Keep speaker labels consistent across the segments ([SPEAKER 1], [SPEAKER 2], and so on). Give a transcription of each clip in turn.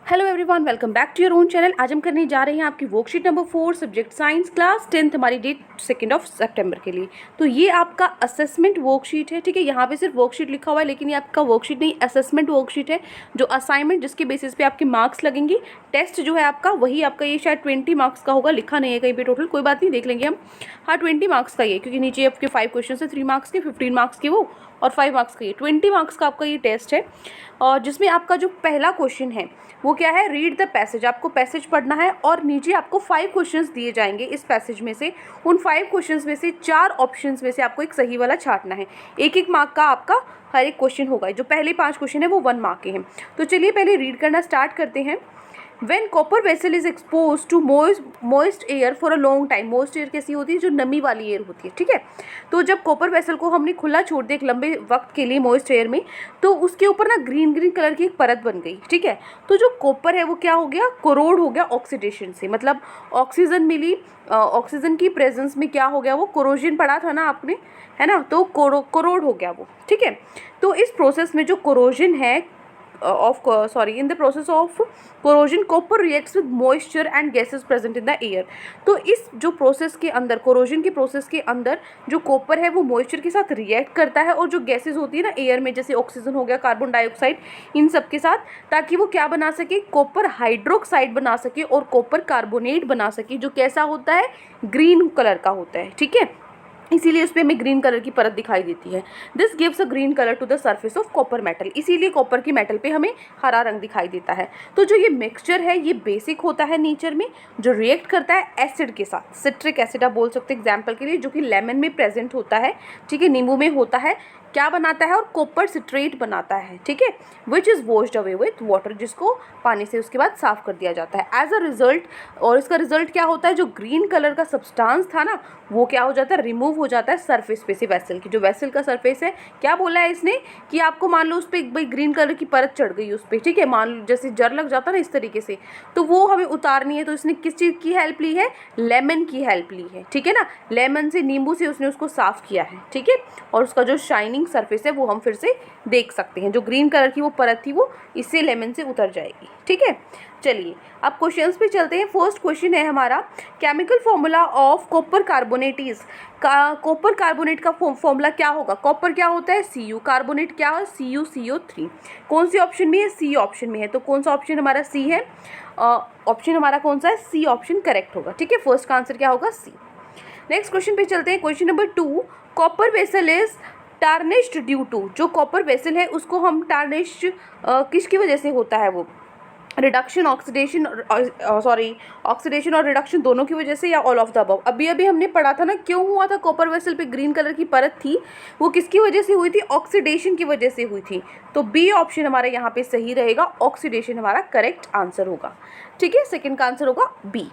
[SPEAKER 1] Hello everyone, welcome back to your own channel. आज हम करने जा रहे हैं आपकी worksheet number 4 subject science class 10th हमारी डेट 2 सितंबर के लिए। तो ये आपका असेसमेंट वर्कशीट है, ठीक है। यहाँ पे सिर्फ वर्कशीट लिखा हुआ है, लेकिन ये आपका वर्कशीट नहीं, असेसमेंट वर्कशीट है। जो असाइनमेंट जिसके बेसिस पे आपके मार्क्स लगेंगे, टेस्ट जो है आपका वही आपका ये शायद 20 मार्क्स का होगा, लिखा नहीं है कहीं पे टोटल, कोई बात नहीं, देख लेंगे हम। हाँ 20 मार्क्स का ये, क्योंकि नीचे आपके 5 क्वेश्चन है, 3 मार्क्स के, 15 मार्क्स के वो और 5 मार्क्स का ये, 20 मार्क्स का आपका ये टेस्ट है। और जिसमें आपका जो पहला क्वेश्चन है वो क्या है, रीड द पैसेज। आपको पैसेज पढ़ना है और नीचे आपको 5 क्वेश्चंस दिए जाएंगे इस पैसेज में से। उन 5 क्वेश्चंस में से 4 ऑप्शंस में से आपको एक सही वाला छांटना है। एक एक मार्क का आपका हर एक क्वेश्चन होगा। जो पहले 5 क्वेश्चन है वो 1 मार्क के हैं। तो चलिए पहले रीड करना स्टार्ट करते हैं। When copper vessel is exposed to moist air for a long time, moist air कैसी होती है, जो नमी वाली एयर होती है, ठीक है। तो जब कॉपर वेसल को हमने खुला छोड़ दिया एक लंबे वक्त के लिए मोइस्ट एयर में, तो उसके ऊपर ना ग्रीन ग्रीन कलर की एक परत बन गई, ठीक है। तो जो कॉपर है वो क्या हो गया, कोरोड हो गया ऑक्सीडेशन से, मतलब ऑक्सीजन मिली, ऑक्सीजन की प्रेजेंस में क्या हो गया, वो कोरोजन पढ़ा था ना आपने, है ना, तो कोरोड हो गया वो, ठीक है। तो इस प्रोसेस में जो कोरोजन है in the process of corrosion, copper reacts with moisture and gases present in the air। तो इस जो प्रोसेस के अंदर, कोरोजन के प्रोसेस के अंदर जो कॉपर है वो मॉइस्चर के साथ रिएक्ट करता है, और जो गैसेस होती है ना एयर में, जैसे ऑक्सीजन हो गया, कार्बन डाइऑक्साइड, इन सब के साथ, ताकि वो क्या बना सके, कॉपर हाइड्रोक्साइड बना सके और कॉपर कार्बोनेट बना सके, जो कैसा होता है, ग्रीन कलर का होता है, ठीक है। इसीलिए उस पर हमें ग्रीन कलर की परत दिखाई देती है। This gives a green colour to the surface of copper metal. इसीलिए कॉपर की मेटल पे हमें हरा रंग दिखाई देता है। तो जो ये मिक्सचर है ये बेसिक होता है नेचर में, जो रिएक्ट करता है एसिड के साथ, सिट्रिक एसिड आप बोल सकते हैं एग्जाम्पल के लिए, जो कि लेमन में प्रेजेंट होता है, ठीक है, नींबू में होता है, क्या बनाता है, और कॉपर सिट्रेट बनाता है, ठीक है, which is washed away with water, जिसको पानी से उसके बाद साफ कर दिया जाता है एज अ रिजल्ट। और इसका रिजल्ट क्या होता है, जो ग्रीन कलर का सब्सटेंस था ना वो क्या हो जाता है, रिमूव हो जाता है सरफेस पे से वेसल की। जो वेसल का सरफेस है, क्या बोला है इसने कि आपको मान लो उस पर एक भाई ग्रीन कलर की परत चढ़ गई उस पर, ठीक है, मान लो जैसे जर लग जाता है ना इस तरीके से, तो वो हमें उतारनी है। तो इसने किस चीज़ की हेल्प ली है, लेमन की हेल्प ली है, ठीक है ना, लेमन से, नींबू से उसने उसको साफ किया है, ठीक है। और उसका जो शाइनिंग सरफेस है वो हम फिर से देख सकते हैं, जो ग्रीन कलर की वो परत थी वो इससे लेमन से उतर जाएगी, ठीक है। चलिए अब क्वेश्चंस पे चलते हैं। फर्स्ट क्वेश्चन है हमारा, chemical formula of copper carbonate is. Copper carbonate का फॉर्मूला क्या होगा, कॉपर क्या होता है Cu, कार्बोनेट क्या है CuCO3। कौन सी ऑप्शन में है, सी ऑप्शन में है। तो कौन सा ऑप्शन हमारा सी है, ऑप्शन हमारा कौन सा है, सी ऑप्शन करेक्ट होगा, ठीक है। फर्स्ट का आंसर क्या होगा, सी। नेक्स्ट क्वेश्चन पे चलते हैं। Question number 2, copper vessel is tarnished due to. जो कॉपर वेसल है उसको हम टार्निश्ड किसकी वजह से होता है, वो रिडक्शन, ऑक्सीडेशन, ऑक्सीडेशन और रिडक्शन दोनों की वजह से, या ऑल ऑफ द अबव। अभी अभी हमने पढ़ा था ना क्यों हुआ था, कॉपर वेसल पे ग्रीन कलर की परत थी, वो किसकी वजह से हुई थी, ऑक्सीडेशन की वजह से हुई थी। तो बी ऑप्शन हमारे यहाँ पे सही रहेगा, ऑक्सीडेशन हमारा करेक्ट आंसर होगा, ठीक है। सेकेंड का आंसर होगा बी।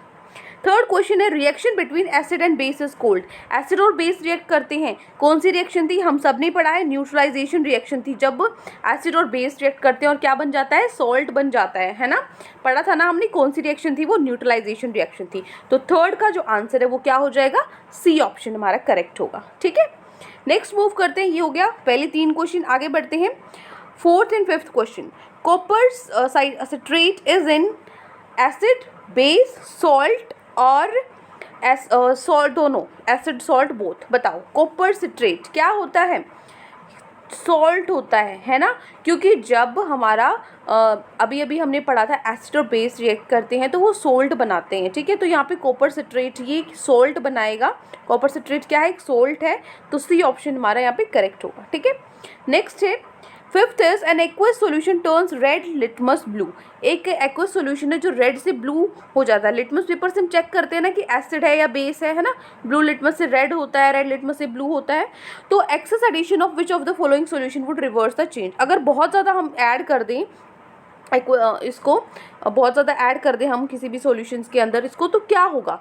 [SPEAKER 1] थर्ड क्वेश्चन है, reaction between acid and base is cold. Acid और बेस रिएक्ट करते हैं, कौन सी रिएक्शन थी, हम सब ने पढ़ा है, न्यूट्रलाइजेशन रिएक्शन थी। जब एसिड और बेस रिएक्ट करते हैं और क्या बन जाता है, सॉल्ट बन जाता है ना, पढ़ा था ना हमने, कौन सी रिएक्शन थी, वो न्यूट्रलाइजेशन रिएक्शन थी। तो थर्ड का जो आंसर है वो क्या हो जाएगा, सी ऑप्शन हमारा करेक्ट होगा, ठीक है। नेक्स्ट मूव करते हैं, ये हो गया पहले 3 क्वेश्चन, आगे बढ़ते हैं। Fourth and fifth question, copper citrate is in acid, base, salt और सॉल्ट, दोनों एसिड सॉल्ट बोथ। बताओ कॉपर सिट्रेट क्या होता है, सॉल्ट होता है ना, क्योंकि जब हमारा अभी अभी हमने पढ़ा था एसिड और बेस रिएक्ट करते हैं तो वो सोल्ट बनाते हैं, ठीक है। तो यहाँ पे कॉपर सिट्रेट ये सोल्ट बनाएगा, कॉपर सिट्रेट क्या है, एक सोल्ट है, तो सी ऑप्शन हमारा यहाँ पे करेक्ट होगा, ठीक है। नेक्स्ट है, fifth is an aqueous solution turns red litmus blue. एक एक्वस सॉल्यूशन है जो रेड से ब्लू हो जाता है। लिटमस पेपर से हम चेक करते हैं ना कि एसिड है या बेस है ना, ब्लू लिटमस से रेड होता है, रेड लिटमस से ब्लू होता है। तो excess addition of which of the following solution would reverse the change. अगर बहुत ज़्यादा हम ऐड कर दें इसको, बहुत ज़्यादा ऐड कर दें हम किसी भी सॉल्यूशंस के अंदर इसको, तो क्या होगा,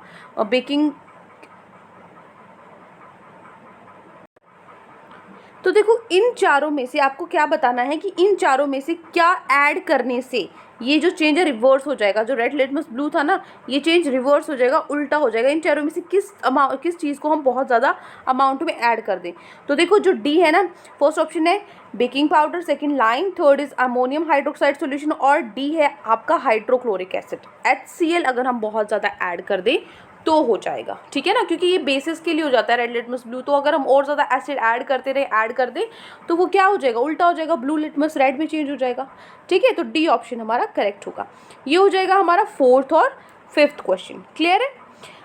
[SPEAKER 1] तो देखो इन चारों में से आपको क्या बताना है कि इन चारों में से क्या ऐड करने से ये जो चेंज है रिवर्स हो जाएगा। जो रेड लिटमस ब्लू था ना, ये चेंज रिवर्स हो जाएगा, उल्टा हो जाएगा। इन चारों में से किस चीज़ को हम बहुत ज़्यादा अमाउंट में ऐड कर दें। तो देखो जो डी है ना, फर्स्ट ऑप्शन है baking powder, second lime, third is ammonium hydroxide solution, और डी है आपका हाइड्रोक्लोरिक एसिड HCl अगर हम बहुत ज़्यादा ऐड कर दें तो हो जाएगा, ठीक है ना, क्योंकि ये बेसिस के लिए हो जाता है रेड लिटमस ब्लू। तो अगर हम और ज़्यादा एसिड ऐड करते रहे, ऐड कर दें, तो वो क्या हो जाएगा, उल्टा हो जाएगा, ब्लू लिटमस रेड में चेंज हो जाएगा, ठीक है। तो डी ऑप्शन हमारा करेक्ट होगा। ये हो जाएगा हमारा फोर्थ और फिफ्थ क्वेश्चन। क्लियर है।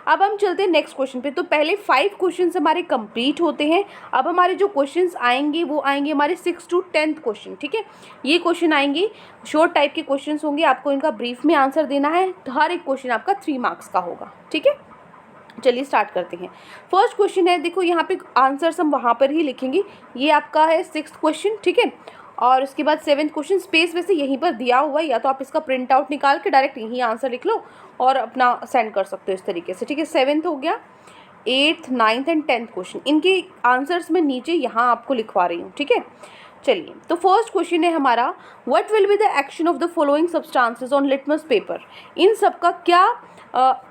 [SPEAKER 1] अब हम चलते हैं नेक्स्ट क्वेश्चन पे। तो पहले 5 क्वेश्चंस हमारे कंप्लीट होते हैं। अब हमारे जो क्वेश्चंस आएंगे वो आएंगे हमारे 6 to 10th क्वेश्चन, ठीक है। ये क्वेश्चन आएंगे, शॉर्ट टाइप के क्वेश्चंस होंगे, आपको इनका ब्रीफ में आंसर देना है। हर एक क्वेश्चन आपका 3 मार्क्स का होगा, ठीक है। चलिए स्टार्ट करते हैं। फर्स्ट क्वेश्चन है, देखो यहाँ पे आंसर्स हम वहाँ पर ही लिखेंगे। ये आपका है 6th क्वेश्चन, ठीक है। और उसके बाद 7th क्वेश्चन, स्पेस वैसे यहीं पर दिया हुआ है, या तो आप इसका प्रिंट आउट निकाल के डायरेक्ट यहीं आंसर लिख लो और अपना सेंड कर सकते हो इस तरीके से, ठीक है। 7th हो गया, 8th, 9th and 10th question, इनके आंसर्स मैं नीचे यहाँ आपको लिखवा रही हूँ, ठीक है। चलिए, तो फर्स्ट क्वेश्चन है हमारा, what will be the action of the following substances on litmus paper. इन सब का क्या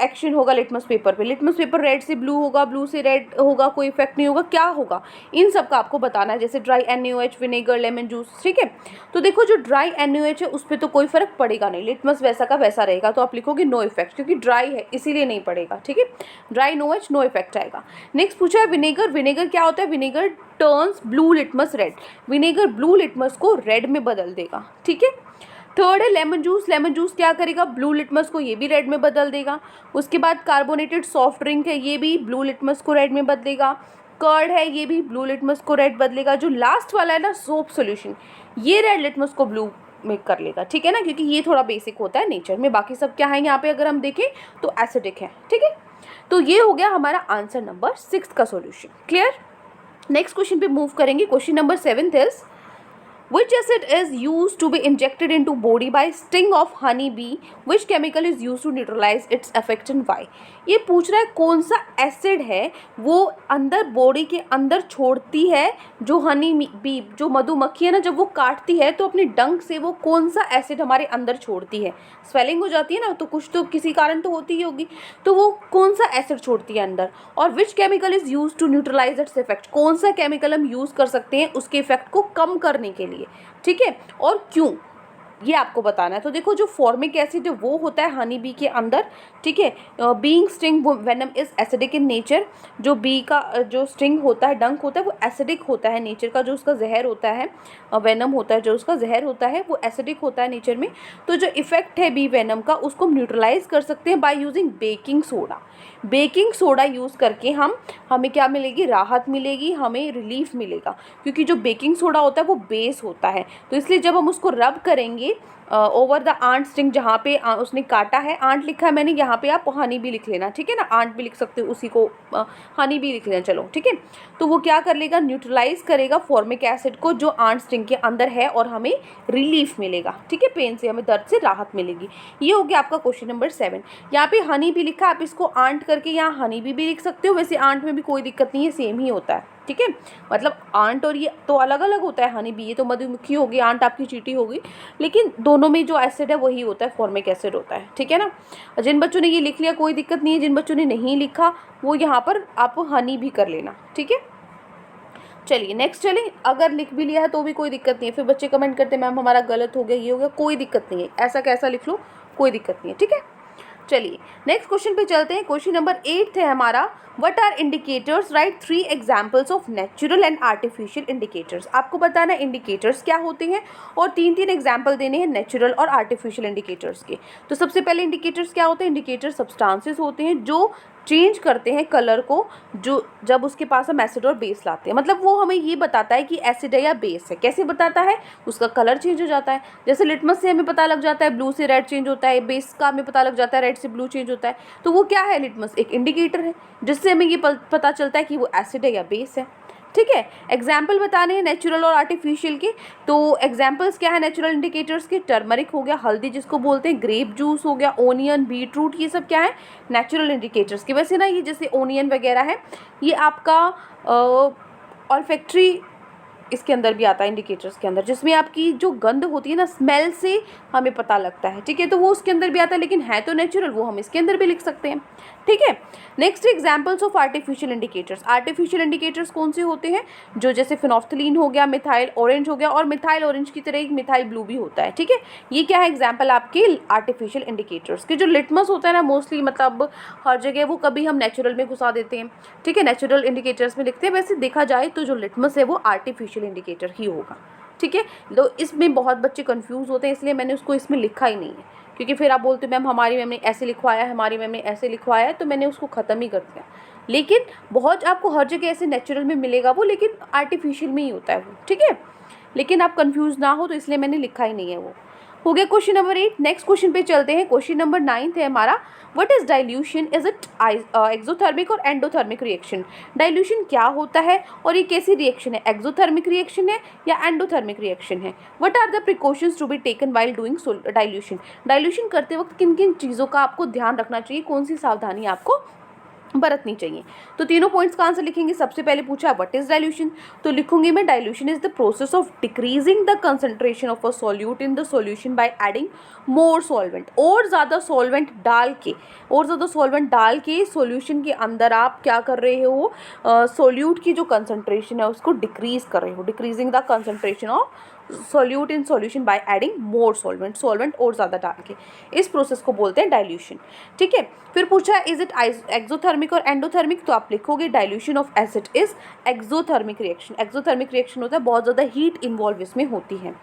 [SPEAKER 1] एक्शन होगा लिटमस पेपर पे। लिटमस पेपर रेड से ब्लू होगा, ब्लू से रेड होगा, कोई इफेक्ट नहीं होगा, क्या होगा, इन सब का आपको बताना है। जैसे dry NaOH, vinegar, lemon juice, ठीक है। तो देखो जो ड्राई NaOH है उस पर तो कोई फर्क पड़ेगा नहीं, लिटमस वैसा का वैसा रहेगा, तो आप लिखोगे नो इफेक्ट, क्योंकि ड्राई है इसीलिए नहीं पड़ेगा, ठीक है। ड्राई NaOH नो इफेक्ट आएगा। नेक्स्ट पूछा है विनेगर। विनेगर क्या होता है, vinegar turns blue litmus red, vinegar blue litmus को रेड में बदल देगा, ठीक है। थर्ड है लेमन जूस। लेमन जूस क्या करेगा, ब्लू लिटमस को ये भी रेड में बदल देगा। उसके बाद कार्बोनेटेड सॉफ्ट ड्रिंक है, ये भी ब्लू लिटमस को रेड में बदलेगा। कर्ड है, ये भी ब्लू लिटमस को रेड बदलेगा। जो लास्ट वाला है ना सोप सॉल्यूशन, ये रेड लिटमस को ब्लू में कर लेगा, ठीक है ना, क्योंकि ये थोड़ा बेसिक होता है नेचर में। बाकी सब क्या है यहाँ पे अगर हम देखें तो एसिडिक है, ठीक है। तो ये हो गया हमारा आंसर नंबर 6 का सॉल्यूशन। क्लियर। नेक्स्ट क्वेश्चन पे मूव करेंगे। Question number 7 is which acid is used to be injected into body by sting of honey bee, which chemical is used to neutralize its effect and why। ये पूछ रहा है कौन सा acid है वो अंदर बॉडी के अंदर छोड़ती है, जो हनी बी, जो मधुमक्खी है ना, जब वो काटती है तो अपने डंक से वो कौन सा एसिड हमारे अंदर छोड़ती है। स्वेलिंग हो जाती है ना, तो कुछ तो किसी कारण तो होती ही होगी, तो वो कौन सा एसिड छोड़ती है अंदर। और which chemical is use to neutralise its effect, कौन सा केमिकल हम यूज़ कर सकते हैं उसके इफेक्ट को कम करने के लिए, ठीक है, और क्यों, ये आपको बताना है। तो देखो जो फॉर्मिक एसिड है वो होता है हनी बी के अंदर, ठीक है। Being sting venom is acidic in nature. जो बी का जो स्टिंग होता है, डंक होता है, वो एसिडिक होता है नेचर का। जो उसका जहर होता है, वेनम होता है, जो उसका जहर होता है वो एसिडिक होता है नेचर में। तो जो इफेक्ट है बी वेनम का उसको हम न्यूट्रलाइज कर सकते हैं by using baking soda. Baking soda use करके हमें क्या मिलेगी, राहत मिलेगी, हमें रिलीफ मिलेगा, क्योंकि जो बेकिंग सोडा होता है वो बेस होता है। तो इसलिए जब हम उसको रब करेंगे ओवर द आंट स्टिंग, जहाँ पे उसने काटा है, आंट लिखा है मैंने, यहाँ पे आप हनी भी लिख लेना, ठीक है ना, आंट भी लिख सकते हो, उसी को हनी भी लिख लेना, चलो ठीक है। तो वो क्या कर लेगा, न्यूट्रलाइज करेगा फॉर्मिक एसिड को जो आंट स्टिंग के अंदर है, और हमें रिलीफ मिलेगा, ठीक है, पेन से, हमें दर्द से राहत मिलेगी। ये हो गया आपका क्वेश्चन नंबर 7। यहाँ पे हनी भी लिखा, आप इसको आंट करके यहाँ हनी भी लिख सकते हो। वैसे आंट में भी कोई दिक्कत नहीं है, सेम ही होता है, ठीक है। मतलब आंट और ये तो अलग अलग होता है, हनी बी ये तो मधुमक्खी होगी, आंट आपकी चींटी होगी, लेकिन दोनों में जो एसिड है वही होता है, फॉर्मिक एसिड होता है, ठीक है ना। जिन बच्चों ने ये लिख लिया कोई दिक्कत नहीं है, जिन बच्चों ने नहीं लिखा वो यहाँ पर आप हनी भी कर लेना, ठीक है। चलिए नेक्स्ट चलें। अगर लिख भी लिया है तो भी कोई दिक्कत नहीं है, फिर बच्चे कमेंट करते हैं मैम हमारा गलत हो गया, ये हो गया, कोई दिक्कत नहीं है, ऐसा कैसा लिख लो, कोई दिक्कत नहीं है, ठीक है। चलिए नेक्स्ट क्वेश्चन पे चलते हैं। क्वेश्चन नंबर 8 है हमारा, what are indicators, write 3 examples of natural and artificial indicators. आपको बताना है इंडिकेटर्स क्या होते हैं और 3 एग्जाम्पल देने हैं नेचुरल और आर्टिफिशियल इंडिकेटर्स के। तो सबसे पहले इंडिकेटर्स क्या होते हैं, इंडिकेटर सब्सटेंसेस होते हैं जो चेंज करते हैं कलर को, जो जब उसके पास हम एसिड और बेस लाते हैं, मतलब वो हमें ये बताता है कि एसिड है या बेस है। कैसे बताता है, उसका कलर चेंज हो जाता है। जैसे लिटमस से हमें पता लग जाता है ब्लू से रेड चेंज होता है, बेस का हमें पता लग जाता है रेड से ब्लू चेंज होता है। तो वो क्या है, लिटमस एक इंडिकेटर है जिससे हमें ये पता चलता है कि वो एसिड है या बेस है, ठीक है। एग्जाम्पल बताने हैं नेचुरल और आर्टिफिशियल के। तो एग्जाम्पल्स क्या है नेचुरल इंडिकेटर्स के, टर्मरिक हो गया, हल्दी जिसको बोलते हैं, ग्रेप जूस हो गया, ओनियन, बीटरूट, ये सब क्या है नेचुरल इंडिकेटर्स के। वैसे ना ये जैसे ओनियन वगैरह है ये आपका ऑल्फैक्टरी इसके अंदर भी आता है इंडिकेटर्स के अंदर, जिसमें आपकी जो गंध होती है ना, स्मेल से हमें पता लगता है, ठीक है, तो वो उसके अंदर भी आता है, लेकिन है तो नेचुरल, वो हम इसके अंदर भी लिख सकते हैं, ठीक है। Next examples of artificial indicators. Artificial indicators कौन से होते हैं, जो जैसे फिनोफ्थलीन हो गया, मिथाइल ऑरेंज हो गया, और मिथाइल ऑरेंज की तरह एक मिथाइल ब्लू भी होता है, ठीक है। ये क्या है एग्जाम्पल आपके आर्टिफिशियल इंडिकेटर्स के। जो लिटमस होता है ना, मोस्टली मतलब हर जगह वो कभी हम नेचुरल में घुसा देते हैं, ठीक है, नेचुरल इंडिकेटर्स में लिखते हैं, वैसे देखा जाए तो जो लिटमस है वो आर्टिफिशियल इंडिकेटर ही होगा, ठीक है। तो इसमें बहुत बच्चे कंफ्यूज होते हैं, इसलिए मैंने उसको इसमें लिखा ही नहीं है, क्योंकि फिर आप बोलते मैम हमारी मैम ने ऐसे लिखवाया है, हमारी मैम ने ऐसे लिखवाया है, तो मैंने उसको ख़त्म ही कर दिया। लेकिन बहुत आपको हर जगह ऐसे नेचुरल में मिलेगा वो, लेकिन आर्टिफिशियल में ही होता है वो, ठीक है। लेकिन आप कंफ्यूज ना हो तो इसलिए मैंने लिखा ही नहीं है वो। हो गया क्वेश्चन नंबर 8। नेक्स्ट क्वेश्चन पे चलते हैं। क्वेश्चन नंबर 9 है हमारा, what is dilution, is it exothermic और एंडोथर्मिक रिएक्शन। डाइल्यूशन क्या होता है और ये कैसी रिएक्शन है, एक्सोथर्मिक रिएक्शन है या एंडोथर्मिक रिएक्शन है। What are the precautions to be taken while doing dilution. Dilution करते वक्त किन किन चीज़ों का आपको ध्यान रखना चाहिए, कौन सी सावधानी आपको बरतनी चाहिए। तो तीनों पॉइंट्स का आंसर लिखेंगे। सबसे पहले पूछा व्हाट इज डाइल्यूशन, तो लिखूंगी मैं dilution is the process of decreasing the concentration of a solute in the solution by adding more solvent. और ज़्यादा सॉल्वेंट डाल के सॉल्यूशन के अंदर आप क्या कर रहे हो, सॉल्यूट की जो कंसंट्रेशन है उसको डिक्रीज कर रहे हो, decreasing the concentration of solute in solution by adding more solvent और ज़्यादा डाल के, इस प्रोसेस को बोलते हैं डाइल्यूशन, ठीक है। फिर पूछा इज इट एक्सोथर्मिक और एंडोथर्मिक, तो आप लिखोगे dilution of acid is exothermic reaction. Exothermic reaction होता है बहुत ज़्यादा हीट इन्वॉल्व इसमें होती है।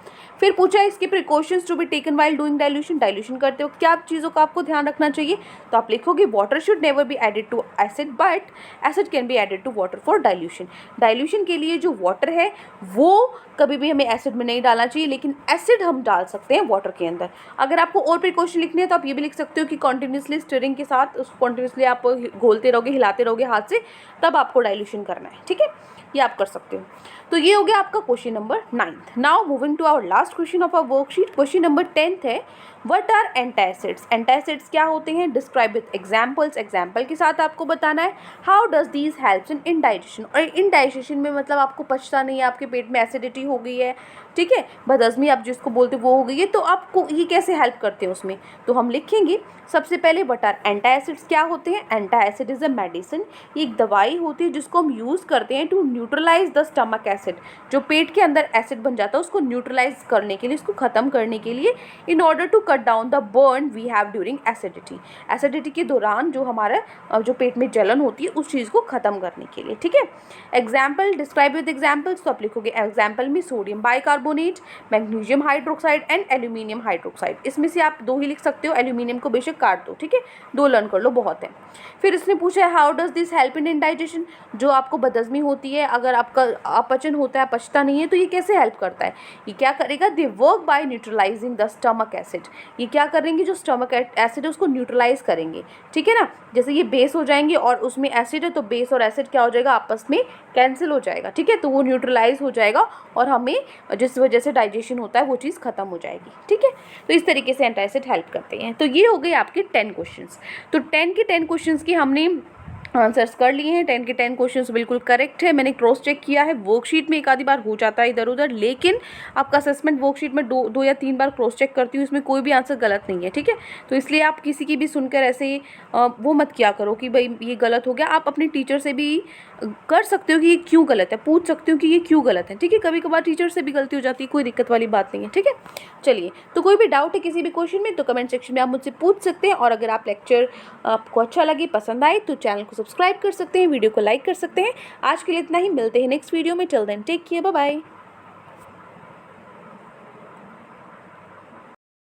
[SPEAKER 1] फिर पूछा इसके precautions to be taken while doing dilution. Dilution करते वक्त क्या चीज़ों का आपको ध्यान रखना चाहिए, तो आप लिखोगे water should never be added to acid but acid can be added to water for dilution. Dilution के लिए जो वाटर है वो कभी भी हमें एसिड में नहीं डालना चाहिए, लेकिन एसिड हम डाल सकते हैं वाटर के अंदर। अगर आपको और प्रिकॉशन लिखने हैं तो आप ये भी लिख सकते हो कि कॉन्टिन्यूसली स्टिरिंग के साथ कॉन्टिन्यूसली आप घोलते रहोगे, हिलाते रहोगे हाथ से, तब आपको डाइल्यूशन करना है, ठीक है, ये आप कर सकते हो। तो ये हो गया आपका question number 9। Now moving to our last question of our worksheet. Question number 10 है व्हाट आर एंटासिड्स। एंटासिड्स क्या होते हैं, डिस्क्राइब विथ एग्जाम्पल्स। एग्जाम्पल के साथ आपको बताना है। How does these helps in indigestion. और इनडाइजेशन में मतलब आपको पचता नहीं है, आपके पेट में एसिडिटी हो गई है, ठीक है, बदहज़मी आप जिसको बोलते हो वो हो गई है, तो आपको ये कैसे हेल्प करते हैं उसमें, तो हम लिखेंगे सबसे पहले व्हाट आर एंटासिड्स। क्या होते हैं, एंटासिड इज अ मेडिसिन, ये एक दवाई होती है जिसको हम यूज़ करते हैं to neutralise the stomach acid. जो पेट के अंदर एसिड बन जाता है उसको न्यूट्रलाइज करने के लिए, इसको ख़त्म करने के लिए, in order to cut down the burn we have during acidity. Acidity के दौरान जो हमारा जो पेट में जलन होती है उस चीज़ को ख़त्म करने के लिए, ठीक है। एग्जाम्पल डिस्क्राइब विद एग्जाम्पल्स, तो आप लिखोगे एग्जाम्पल में sodium bicarbonate, magnesium hydroxide and aluminium hydroxide. इसमें से आप 2 ही लिख सकते हो, एल्यूमिनियम को बेशक काट दो, ठीक है, 2 लर्न कर लो, बहुत है। फिर इसने पूछा है how does this help in indigestion. जो आपको बदहज़मी होती है, अगर आपका अपचन होता है, पचता नहीं है, तो ये कैसे हेल्प करता है, ये क्या करेगा, they work by neutralising the stomach acid. ये क्या करेंगे, जो स्टमक एसिड है उसको न्यूट्रलाइज करेंगे, ठीक है ना। जैसे ये बेस हो जाएंगे और उसमें एसिड है, तो बेस और एसिड क्या हो जाएगा, आपस में कैंसिल हो जाएगा, ठीक है, तो वो न्यूट्रलाइज हो जाएगा और हमें जिस वजह से डाइजेशन होता है वो चीज़ खत्म हो जाएगी, ठीक है। तो इस तरीके से एंटासिड हेल्प करते हैं। तो ये हो गए आपके 10 क्वेश्चंस। तो 10 के 10 क्वेश्चंस की हमने आंसर्स कर लिए हैं। 10 के 10 क्वेश्चंस बिल्कुल करेक्ट है। मैंने क्रॉस चेक किया है, वर्कशीट में एक आधी बार हो जाता है इधर उधर, लेकिन आपका असेसमेंट वर्कशीट में दो या 3 बार क्रॉस चेक करती हूँ, इसमें कोई भी आंसर गलत नहीं है, ठीक है। तो इसलिए आप किसी की भी सुनकर ऐसे वो मत किया करो कि भाई ये गलत हो गया। आप अपने टीचर से भी कर सकते हो कि ये क्यों गलत है, पूछ सकते हो कि ये क्यों गलत है, ठीक है। कभी कभार टीचर से भी गलती हो जाती है, कोई दिक्कत वाली बात नहीं है, ठीक है। चलिए, तो कोई भी डाउट है किसी भी क्वेश्चन में तो कमेंट सेक्शन में आप मुझसे पूछ सकते हैं। और अगर आप लेक्चर आपको अच्छा लगे, पसंद आए, तो चैनल को सब्सक्राइब कर सकते हैं, वीडियो को लाइक कर सकते हैं। आज के लिए इतना ही, मिलते हैं नेक्स्ट वीडियो में। Till then take care, bye bye.